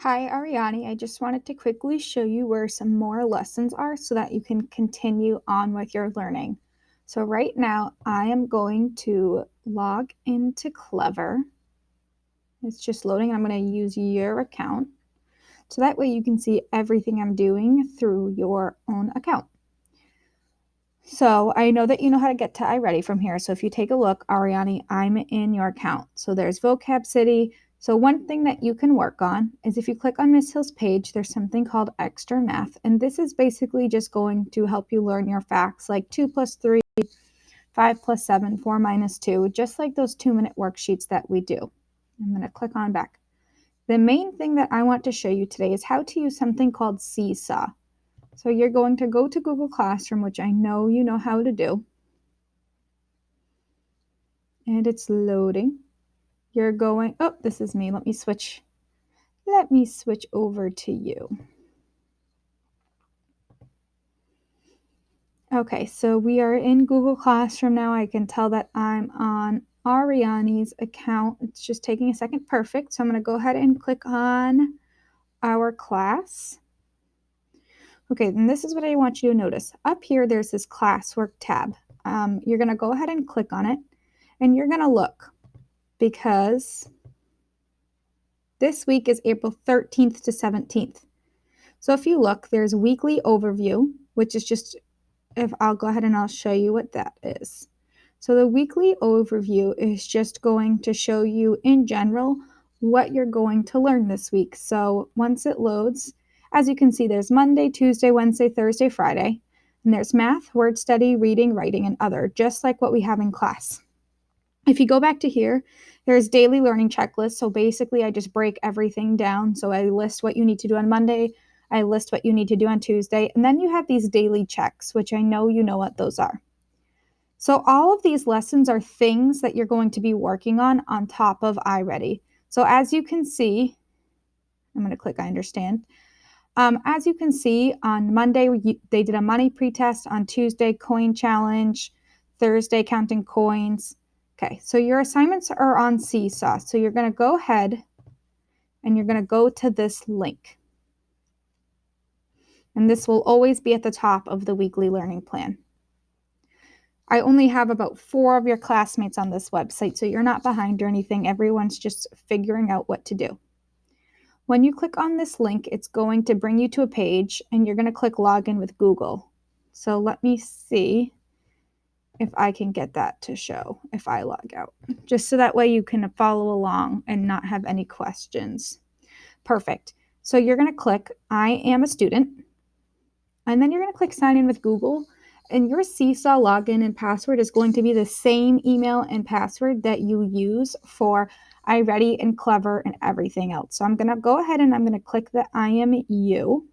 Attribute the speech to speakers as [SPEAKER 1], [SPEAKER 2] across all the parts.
[SPEAKER 1] Hi, Arianny. I just wanted to quickly show you where some more lessons are so that you can continue on with your learning. So right now, I am going to log into Clever. It's just loading. I'm going to use your account. So that way you can see everything I'm doing through your own account. So I know that you know how to get to iReady from here. So if you take a look, Arianny, I'm in your account. So there's Vocab City. So one thing that you can work on is if you click on Miss Hill's page, there's something called Extra Math. And this is basically just going to help you learn your facts like 2 plus 3, 5 plus 7, 4 minus 2, just like those 2-minute worksheets that we do. I'm going to click on back. The main thing that I want to show you today is how to use something called Seesaw. So you're going to go to Google Classroom, which I know you know how to do. And it's loading. You're going, oh, this is me. Let me switch over to you. Okay, so we are in Google Classroom now. I can tell that I'm on Arianny's account. It's just taking a second. Perfect. So I'm going to go ahead and click on our class. Okay, and this is what I want you to notice. Up here, there's this classwork tab. You're going to go ahead and click on it, and you're going to look because this week is April 13th to 17th. So if you look, there's weekly overview, which is just, if I'll go ahead and I'll show you what that is. So the weekly overview is just going to show you in general what you're going to learn this week. So once it loads, as you can see, there's Monday, Tuesday, Wednesday, Thursday, Friday, and there's math, word study, reading, writing, and other, just like what we have in class. If you go back to here, there's daily learning checklists. So basically, I just break everything down. So I list what you need to do on Monday, I list what you need to do on Tuesday, and then you have these daily checks, which I know you know what those are. So all of these lessons are things that you're going to be working on top of iReady. So as you can see, I'm going to click I understand. As you can see, on Monday, they did a money pretest. On Tuesday, coin challenge. Thursday, counting coins. Okay, so your assignments are on Seesaw. So you're going to go ahead and you're going to go to this link. And this will always be at the top of the weekly learning plan. I only have about 4 of your classmates on this website, so you're not behind or anything. Everyone's just figuring out what to do. When you click on this link, it's going to bring you to a page, and you're going to click Login with Google. So let me see if I can get that to show if I log out, just so that way you can follow along and not have any questions. Perfect. So you're going to click I am a student. And then you're going to click sign in with Google, and your Seesaw login and password is going to be the same email and password that you use for iReady and Clever and everything else. So I'm going to go ahead and I'm going to click the I am you.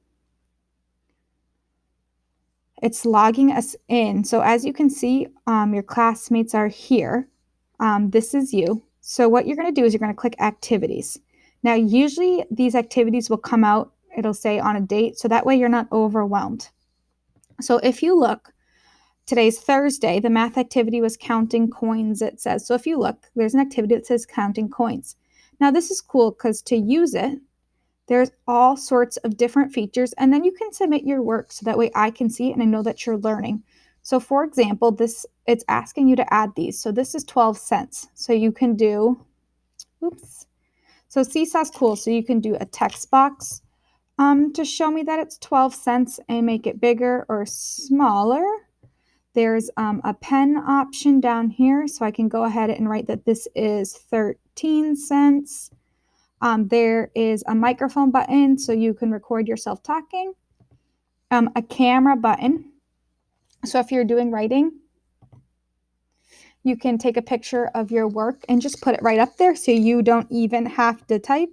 [SPEAKER 1] It's logging us in. So as you can see, your classmates are here. This is you. So what you're going to do is you're going to click activities. Now, usually these activities will come out. It'll say on a date. So that way you're not overwhelmed. So if you look, today's Thursday, the math activity was counting coins, it says. So if you look, there's an activity that says counting coins. Now this is cool because to use it, there's all sorts of different features, and then you can submit your work so that way I can see it and I know that you're learning. So for example, it's asking you to add these. So this is 12 cents. So you can do, oops. So Seesaw's cool. So you can do a text box to show me that it's 12 cents and make it bigger or smaller. There's a pen option down here, so I can go ahead and write that this is 13 cents. There is a microphone button, so you can record yourself talking. A camera button, so if you're doing writing, you can take a picture of your work and just put it right up there so you don't even have to type.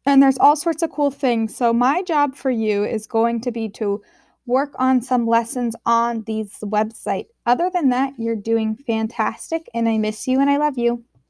[SPEAKER 1] And there's all sorts of cool things. So my job for you is going to be to work on some lessons on these website. Other than that, you're doing fantastic, and I miss you and I love you.